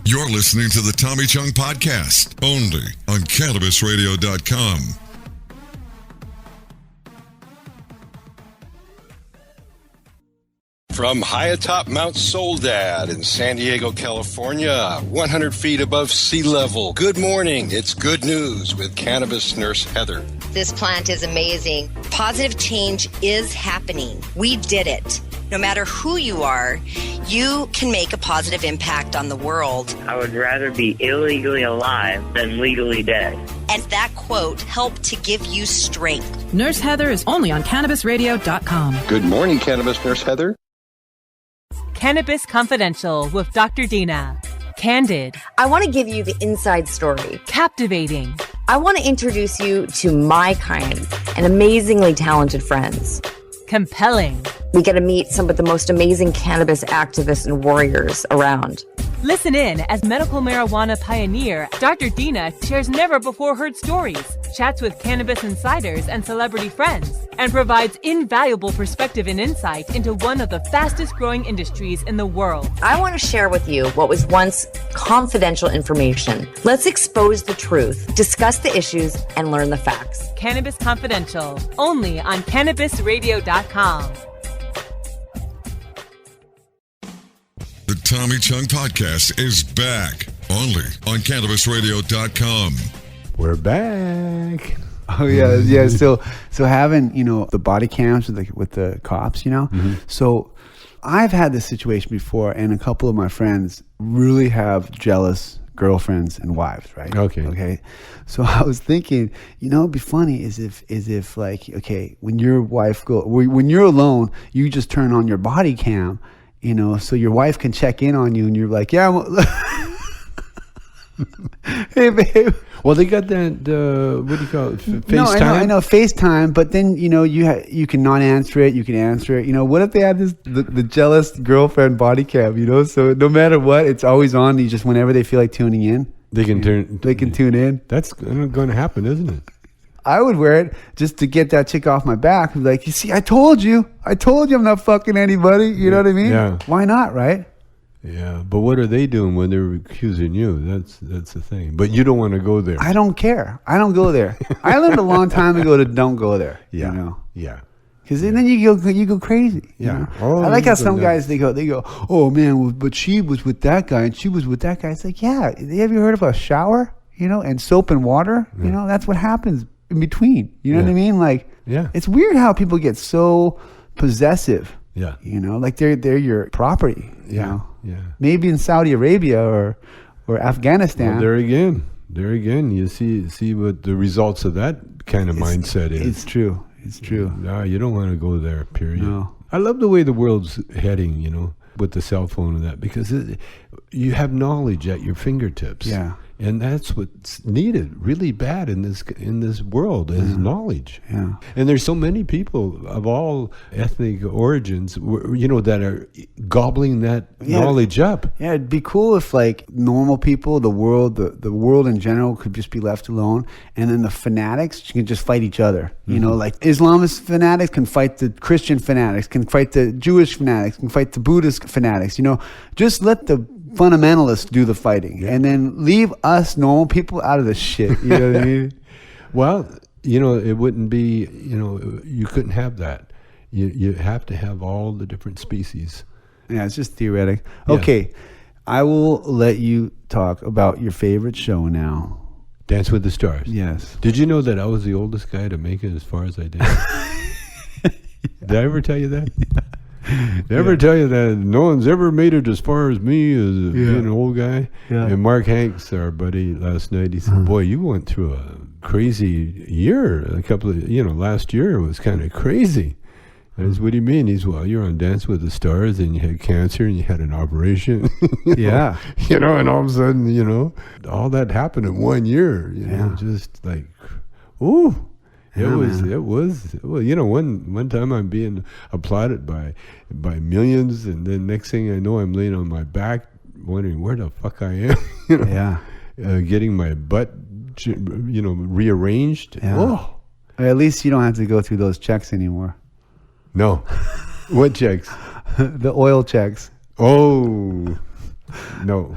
You're listening to the Tommy Chong Podcast, only on CannabisRadio.com. From high atop Mount Soledad in San Diego, California, 100 feet above sea level. Good morning. It's good news with cannabis nurse Heather. This plant is amazing. Positive change is happening. We did it. No matter who you are, you can make a positive impact on the world. I would rather be illegally alive than legally dead. And that quote helped to give you strength. Nurse Heather is only on CannabisRadio.com. Good morning, cannabis nurse Heather. Cannabis Confidential with Dr. Dina. Candid. I want to give you the inside story. Captivating. I want to introduce you to my kind and amazingly talented friends. Compelling. We get to meet some of the most amazing cannabis activists and warriors around. Listen in as medical marijuana pioneer Dr. Dina shares never-before-heard stories, chats with cannabis insiders and celebrity friends, and provides invaluable perspective and insight into one of the fastest-growing industries in the world. I want to share with you what was once confidential information. Let's expose the truth, discuss the issues, and learn the facts. Cannabis Confidential, only on CannabisRadio.com. The Tommy Chong Podcast is back, only on CannabisRadio.com. We're back. Oh yeah. So having the body cams with the cops, Mm-hmm. So I've had this situation before, and a couple of my friends really have jealous girlfriends and wives, right? Okay. So I was thinking, it'd be funny is if like, okay, when your wife when you're alone, you just turn on your body cam, so your wife can check in on you, and you're like, yeah. Hey, babe. Well, they got that, what do you call it, FaceTime? No, I know FaceTime, but then, you can not answer it, you can answer it. What if they had the jealous girlfriend body cam, so no matter what, it's always on. You just, whenever they feel like tuning in, they can tune in. That's going to happen, isn't it? I would wear it just to get that chick off my back. Like, you see, I told you I'm not fucking anybody. You know what I mean? Yeah. Why not, right? Yeah, but what are they doing when they're accusing you? That's the thing. But you don't want to go there. I don't care. I don't go there. I learned a long time ago to don't go there. Yeah. Because then you go crazy. Yeah. Oh, I like how some guys they go, oh man, well, but she was with that guy and she was with that guy. It's like, yeah. Have you heard of a shower? And soap and water. Yeah. That's what happens in between. You know what I mean? Like, yeah. It's weird how people get so possessive. Yeah. Like they're your property. Yeah. Maybe in Saudi Arabia or Afghanistan. Well, there again, you see what the results of that kind of mindset is. It's true. No, you don't want to go there, period. No. I love the way the world's heading, with the cell phone and that, because you have knowledge at your fingertips. Yeah. And that's what's needed really bad in this world is knowledge. Yeah. And there's so many people of all ethnic origins, that are gobbling that knowledge up. Yeah, it'd be cool if like normal people, the world in general could just be left alone, and then the fanatics can just fight each other. Like Islamist fanatics can fight the Christian fanatics, can fight the Jewish fanatics, can fight the Buddhist fanatics. Just let the fundamentalists do the fighting, and then leave us normal people out of the shit. You know what I mean? Well, it wouldn't be, you couldn't have that. You have to have all the different species. Yeah, it's just theoretic. Okay, I will let you talk about your favorite show now. Dance with the Stars. Yes. Did you know that I was the oldest guy to make it as far as I did? Did I ever tell you that? Ever tell you that no one's ever made it as far as me as being an old guy? Yeah. And Mark Hanks, our buddy, last night, he said, boy, you went through a crazy year. Last year was kind of crazy. I said, what do you mean? He's, well, you're on Dance with the Stars and you had cancer and you had an operation. Yeah. And all of a sudden, all that happened in 1 year. Just like, ooh. It was. One time I'm being applauded by millions, and then next thing I know, I'm laying on my back, wondering where the fuck I am. Getting my butt, rearranged. Yeah. Oh. At least you don't have to go through those checks anymore. No. What checks? The oil checks. Oh. No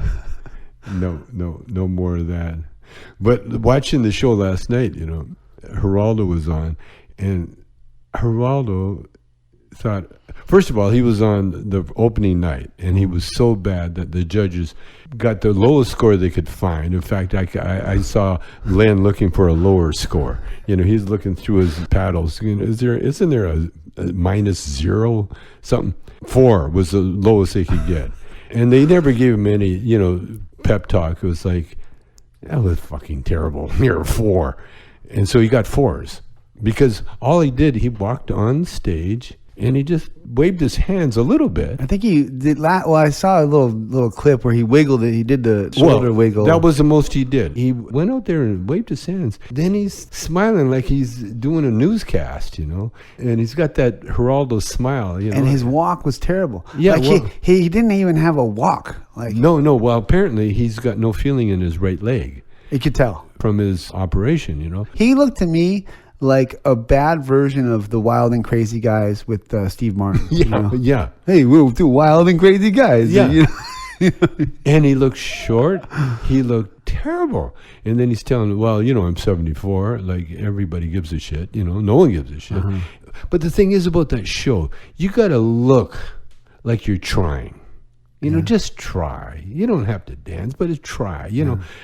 more of that. But watching the show last night, Geraldo was on, and Geraldo thought, first of all, he was on the opening night, and he was so bad that the judges got the lowest score they could find. In fact, I saw Len looking for a lower score. He's looking through his paddles. Isn't there a -0 something? 4 was the lowest they could get, and they never gave him any, pep talk. It was like, that was fucking terrible. You're a 4. And so he got 4s because all he did, he walked on stage and he just waved his hands a little bit. I think he did. I saw a little clip where he wiggled it. He did the shoulder wiggle. That was the most he did. He went out there and waved his hands. Then he's smiling like he's doing a newscast, and he's got that Geraldo smile, And his walk was terrible. Yeah, he didn't even have a walk. No. Well, apparently he's got no feeling in his right leg. You could tell from his operation, He looked to me like a bad version of the Wild and Crazy Guys with Steve Martin. Yeah. Hey, we'll do Wild and Crazy Guys. Yeah. And he looked short. He looked terrible. And then he's telling, well, I'm 74. Like, everybody gives a shit. No one gives a shit. Uh-huh. But the thing is about that show, you got to look like you're trying. Just try. You don't have to dance, but try.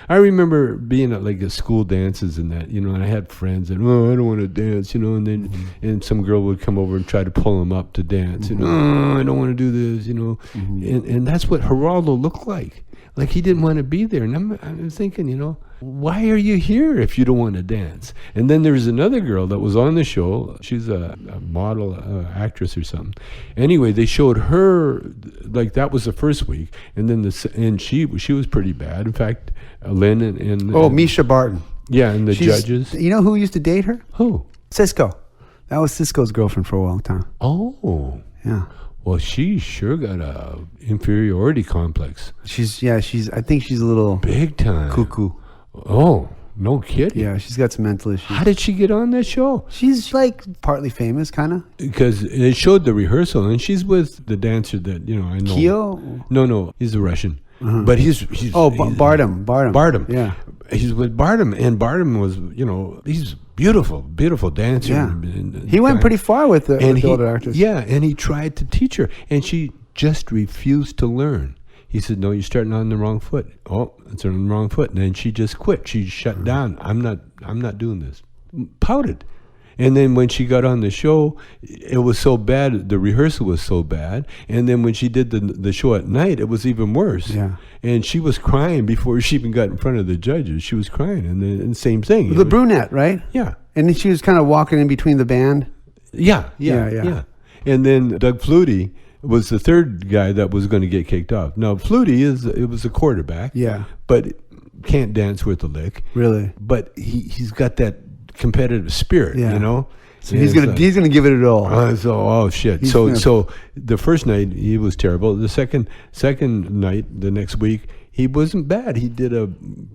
I remember being at like a school dances and that, and I had friends and, I don't want to dance, and then and some girl would come over and try to pull them up to dance, I don't want to do this, and that's what Geraldo looked like. Like he didn't want to be there. And I'm thinking, you know, why are you here if you don't want to dance? And then there's another girl that was on the show. She's a model, actress or something. Anyway, they showed her, like that was the first week. And then she was pretty bad. In fact, Lynn and Misha Barton. Yeah, and the judges. You know who used to date her? Who? Cisco. That was Cisco's girlfriend for a long time. Oh. Yeah. Well, she sure got a inferiority complex. I think she's a little big time cuckoo. Oh, no kidding. Yeah, she's got some mental issues. How did she get on that show? She's like partly famous, kind of. Because it showed the rehearsal, and she's with the dancer that, you know, I know. Kyo? No, he's a Russian. But he's Bardem. Yeah. He's with Bardem, and Bardem was, you know, he's beautiful dancer. Yeah. He went pretty far with the older actress. Yeah, and he tried to teach her, and she just refused to learn. He said, no, you're starting on the wrong foot. Oh, it's on the wrong foot. And then she just quit. She shut down. I'm not doing this. Pouted. And then when she got on the show, it was so bad. The rehearsal was so bad. And then when she did the show at night, it was even worse. Yeah. And she was crying before she even got in front of the judges. She was crying. And the same thing. The brunette, right? Yeah. And then she was kind of walking in between the band. Yeah. And then Doug Flutie was the third guy that was going to get kicked off. Now, Flutie was a quarterback. Yeah. But can't dance with a lick. Really? But he's got that competitive spirit, you know. So he's gonna give it all. So So the first night he was terrible. The second night, the next week, he wasn't bad. He did a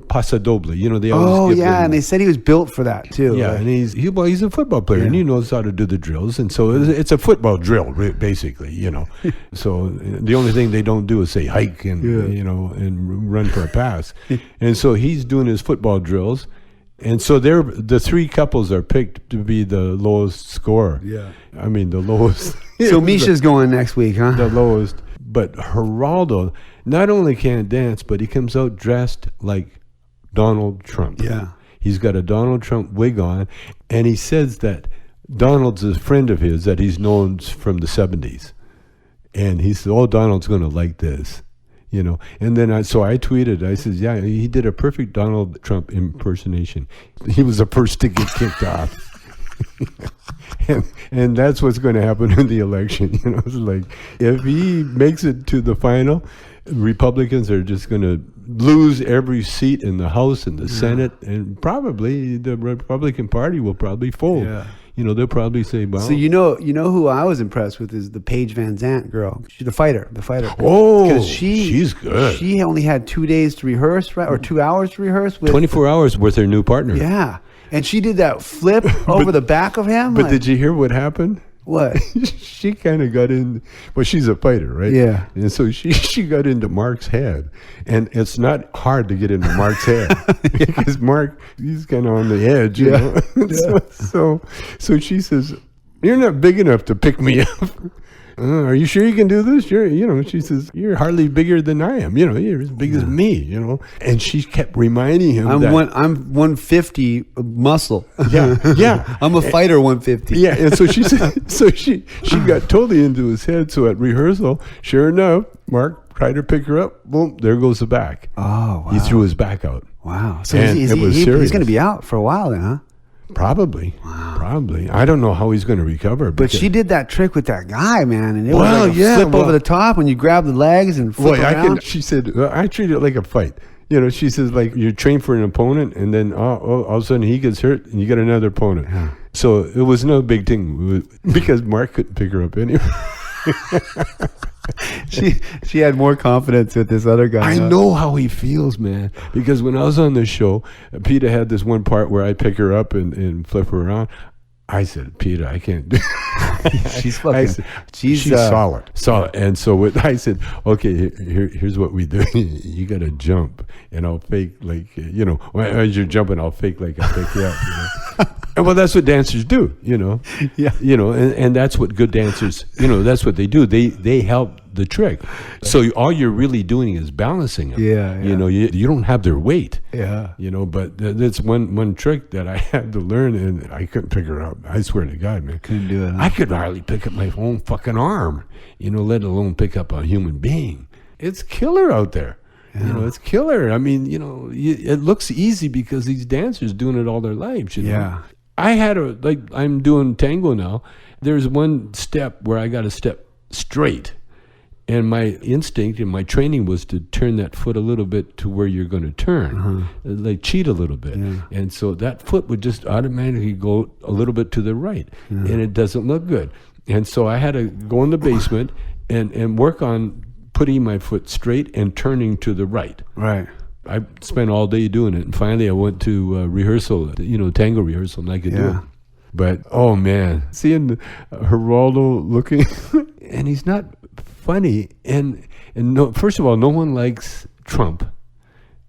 pasodoble. You know, they always give them, and they said he was built for that too. Yeah, and he's a football player, and he knows how to do the drills, and so it's a football drill basically. You know, so the only thing they don't do is say hike and you know and run for a pass, and so he's doing his football drills. And so the three couples are picked to be the lowest score. Yeah. I mean, the lowest. So Misha's going next week, huh? The lowest. But Geraldo not only can't dance, but he comes out dressed like Donald Trump. Yeah. He's got a Donald Trump wig on, and he says that Donald's a friend of his that he's known from the 70s. And he said, Donald's going to like this. You know, and then I tweeted, I said, yeah, he did a perfect Donald Trump impersonation. He was the first to get kicked off. and that's what's going to happen in the election. You know, it's like if he makes it to the final, Republicans are just going to lose every seat in the House and the Senate, and probably the Republican Party will probably fold. Yeah. You know, they'll probably say, well. So you know who I was impressed with is the Paige Van Zandt girl. She's the fighter. Oh, because she's good. She only had 2 days to rehearse, right, or 2 hours to rehearse. With 24 hours with her new partner. Yeah, and she did that flip over the back of him. But did you hear what happened? What? She kind of got in. Well, she's a fighter, right? Yeah. And so she got into Mark's head, and it's not hard to get into Mark's head because Mark, he's kind of on the edge, you know. So she says, "You're not big enough to pick me up." Are you sure you can do this? She says, you're hardly bigger than I am. You know, you're as big as me, you know. And she kept reminding him I'm 150 muscle. Yeah. I'm a fighter 150. Yeah, and so she said, she got totally into his head. So at rehearsal, sure enough, Mark tried to pick her up. Boom, there goes the back. Oh, wow. He threw his back out. Wow. So he's going to be out for a while then, huh? Probably. I don't know how he's going to recover. But she did that trick with that guy, man, and it was like a flip over the top when you grab the legs and flip around. She said, I treat it like a fight. You know, she says, like, you train for an opponent, and then all of a sudden he gets hurt, and you get another opponent. Yeah. So it was no big thing because Mark couldn't pick her up anyway. She had more confidence with this other guy. I know how he feels, man. Because when I was on the show, Peter had this one part where I pick her up and flip her around. I said, Peter, I can't do she's solid. And so I said, okay, here's what we do. You got to jump, and I'll fake like, you know, as you're jumping, I'll fake like I'll pick you up. You know? And well, that's what dancers do, you know. Yeah. You know, and that's what good dancers, you know, that's what they do. They help the trick. So all you're really doing is balancing them. Yeah. You know, you don't have their weight. Yeah. You know, but that's one trick that I had to learn, and I couldn't pick her up. I swear to God, man. Couldn't do it. Huh? I could hardly pick up my own fucking arm, you know, let alone pick up a human being. It's killer out there. You know, it's killer. I mean, you know, it looks easy because these dancers doing it all their lives, you know. Yeah. I had I'm doing tango now. There's one step where I got to step straight. And my instinct and my training was to turn that foot a little bit to where you're going to turn, like cheat a little bit. Yeah. And so that foot would just automatically go a little bit to the right, and it doesn't look good. And so I had to go in the basement and work on putting my foot straight and turning to the right. Right. I spent all day doing it, and finally I went to rehearsal, tango rehearsal, and I could do it. But, oh man, seeing Geraldo looking, and he's not funny, and no, first of all, no one likes Trump,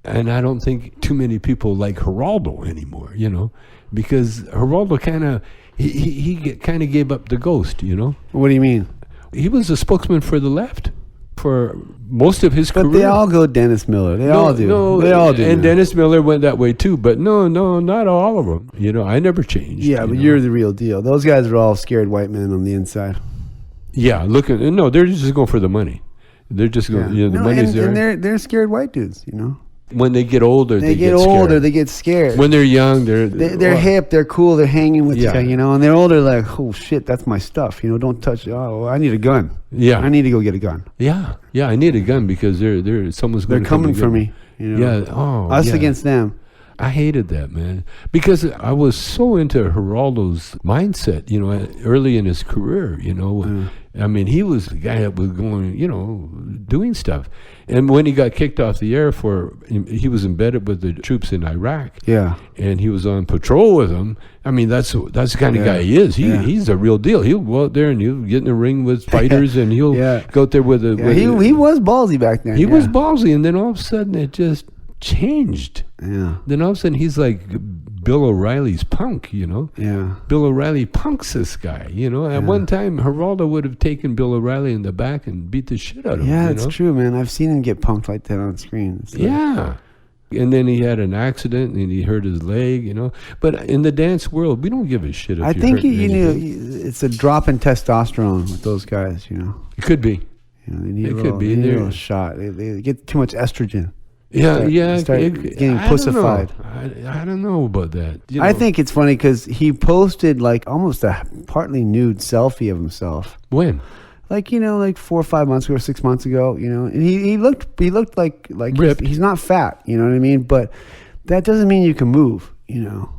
and I don't think too many people like Geraldo anymore, because Geraldo kind of he kind of gave up the ghost, What do you mean? He was a spokesman for the left for most of his career. But they all go Dennis Miller. They all do. They all do. And Dennis Miller went that way too, but no, not all of them. I never changed. Yeah, but you're the real deal. Those guys are all scared white men on the inside. Yeah, they're just going for the money. They're just going, the money's there. And they're scared white dudes, When they get older, they get older, scared. They get scared. When they're young, they're hip, they're cool, they're hanging with you, and they're older, like, oh shit, that's my stuff, don't touch it. Oh, I need a gun. Yeah. I need to go get a gun. Yeah, I need a gun because someone's going to come coming for me. Yeah, us against them. I hated that, man, because I was so into Geraldo's mindset, early in his career, I mean, he was the guy that was going, doing stuff. And when he got kicked off the air he was embedded with the troops in Iraq. Yeah. And he was on patrol with them. I mean, that's the kind of guy he is. He's a real deal. He'll go out there and he'll get in the ring with fighters and he'll go out there with a... he was ballsy back then. He was ballsy, and then all of a sudden it just changed. Yeah. Then all of a sudden he's like Bill O'Reilly's punk, Yeah. Bill O'Reilly punks this guy, At one time, Geraldo would have taken Bill O'Reilly in the back and beat the shit out of him. Yeah, it's true, man. I've seen him get punked like that on screen. Yeah. And then he had an accident and he hurt his leg, But in the dance world, we don't give a shit if I think it's a drop in testosterone with those guys, It could be. They need it a could be. They need a little shot. They get too much estrogen. Start getting pussified. I don't know about that. I think it's funny because he posted like almost a partly nude selfie of himself. When? Like 4 or 5 months ago, or 6 months ago, and he looked like ripped. He's not fat, you know what I mean? But that doesn't mean you can move. Some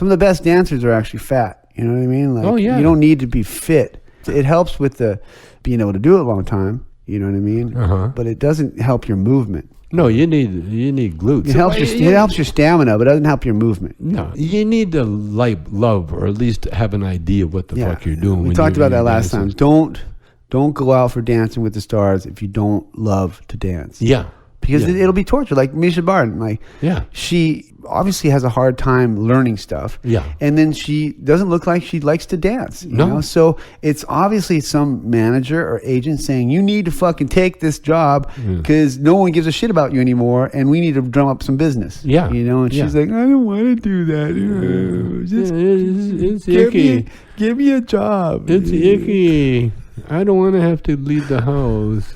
of the best dancers are actually fat. You know what I mean? Like, you don't need to be fit. It helps with the being able to do it a long time. You know what I mean? But it doesn't help your movement. No, you need glutes. It helps your stamina, but it doesn't help your movement. No, you need to love, or at least have an idea of what the fuck you're doing. We talked about that last time. Don't go out for Dancing with the Stars if you don't love to dance. Yeah. Because it'll be torture. Like Misha Barton, she obviously has a hard time learning stuff. Yeah. And then she doesn't look like she likes to dance. You know? So it's obviously some manager or agent saying, you need to fucking take this job because no one gives a shit about you anymore and we need to drum up some business. Yeah. And she's like, I don't want to do that. Just it's icky. Give me a job. It's icky. I don't want to have to leave the house.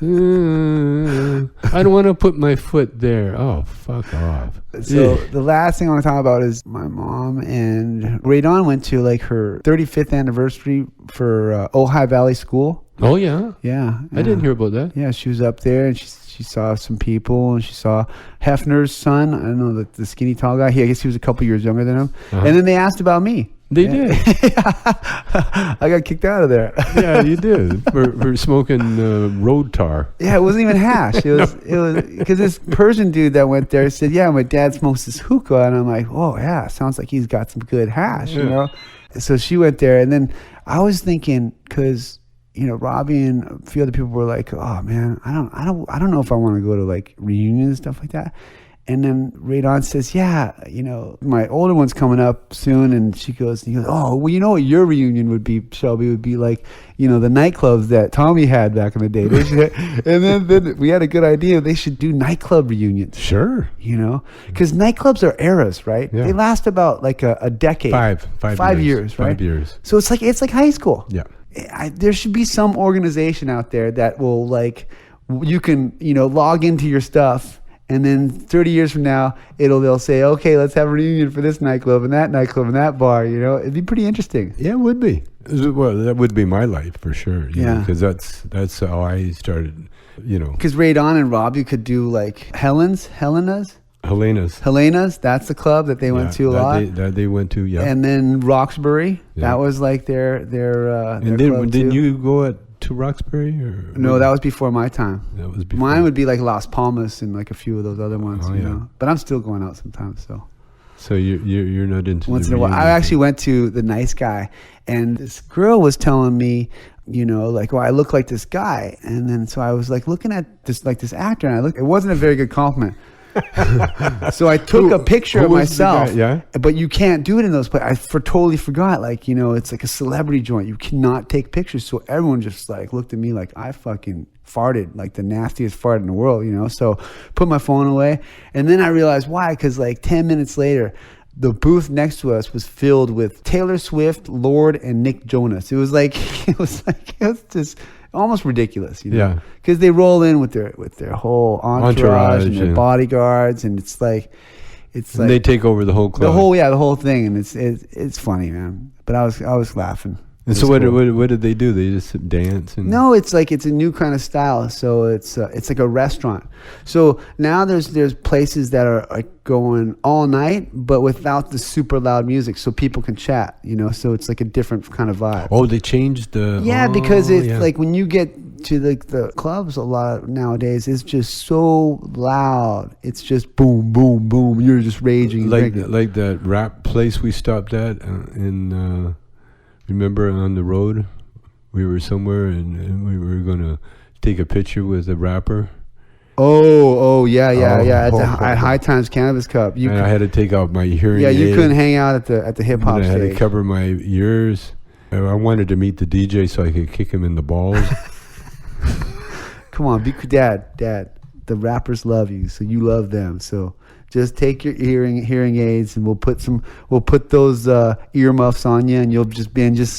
I don't want to put my foot there. Oh, fuck off. So the last thing I want to talk about is my mom and Radon went to like her 35th anniversary for Ojai Valley School. Oh, yeah? Yeah. I didn't hear about that. Yeah, she was up there and she saw some people and she saw Hefner's son. I don't know, the skinny tall guy. I guess he was a couple years younger than him. And then they asked about me. They did. I got kicked out of there. Yeah, you did for smoking road tar. Yeah, it wasn't even hash. It was because this Persian dude that went there said, "Yeah, my dad smokes this hookah," and I'm like, "Oh yeah, sounds like he's got some good hash," So she went there, and then I was thinking because Robbie and a few other people were like, "Oh man, I don't know if I want to go to like reunions and stuff like that." And then Radon says, yeah, my older one's coming up soon. And he goes, oh, well, you know what your reunion would be, Shelby, would be like, the nightclubs that Tommy had back in the day. And then we had a good idea. They should do nightclub reunions. Sure. Because nightclubs are eras, right? Yeah. They last about like a decade. 5 years, right? 5 years. So it's like high school. Yeah. There should be some organization out there that will you can, log into your stuff And then 30 years from now, they'll say, okay, let's have a reunion for this nightclub and that bar. You know, it'd be pretty interesting. Yeah, it would be. Well, that would be my life for sure. Because that's how I started. You know, because Ray Don and Robbie could do like Helena's. That's the club that they went to a lot. They went to, yeah. And then Roxbury, that was like their and then didn't you go to Roxbury? No, that was before my time. That was before. Mine would be like Las Palmas and like a few of those other ones. You know, but I'm still going out sometimes. So you're not into once in a while. I actually went to the Nice Guy, and this girl was telling me, you know, like, well, I look like this guy, and then so I was like looking at this actor, and it wasn't a very good compliment. So I took a picture of myself, but you can't do it in those places. I totally forgot, like, you know, it's like a celebrity joint. You cannot take pictures. So everyone just like looked at me like I fucking farted, like the nastiest fart in the world, you know. So put my phone away, and then I realized why, because like 10 minutes later, the booth next to us was filled with Taylor Swift, Lorde, and Nick Jonas. It was just almost ridiculous, you know? Yeah. Because they roll in with their whole entourage and their bodyguards, and it's like and they take over the whole club. The whole thing, and it's funny, man. But I was laughing. And so what did they do? They just dance? No, it's a new kind of style. So it's like a restaurant. So now there's places that are going all night, but without the super loud music, so people can chat. You know, so it's like a different kind of vibe. Oh, they changed the. Yeah, because it's like when you get to the clubs a lot nowadays, it's just so loud. It's just boom, boom, boom. You're just raging. Like that rap place we stopped at in. Remember on the road, we were somewhere and we were going to take a picture with a rapper. Yeah. At High Times Cannabis Cup. And I had to take out my hearing aid. Yeah, you couldn't hang out at the hip hop stage. I had to cover my ears. I wanted to meet the DJ so I could kick him in the balls. Come on, Dad. The rappers love you, so you love them. So just take your hearing aids, and we'll put those earmuffs on you, and you'll just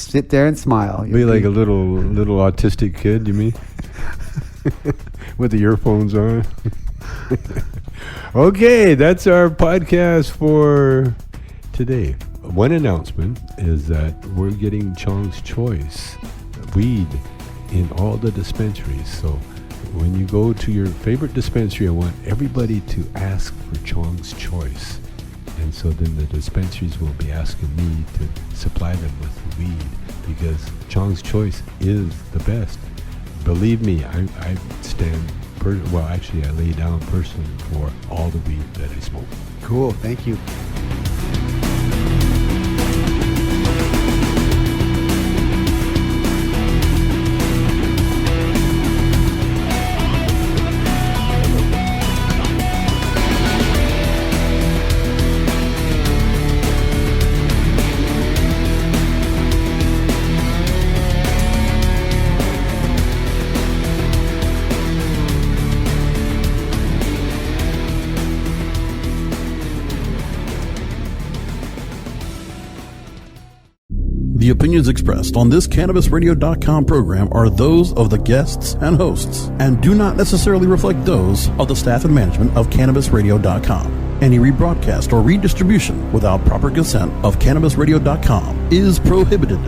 sit there and smile. Be like a little autistic kid, you mean? With the earphones on. Okay, that's our podcast for today. One announcement is that we're getting Chong's Choice weed in all the dispensaries. So when you go to your favorite dispensary, I want everybody to ask for Chong's Choice. And so then the dispensaries will be asking me to supply them with weed, because Chong's Choice is the best. Believe me, I stand, I lay down personally for all the weed that I smoke. Cool, thank you. The opinions expressed on this CannabisRadio.com program are those of the guests and hosts and do not necessarily reflect those of the staff and management of CannabisRadio.com. Any rebroadcast or redistribution without proper consent of CannabisRadio.com is prohibited.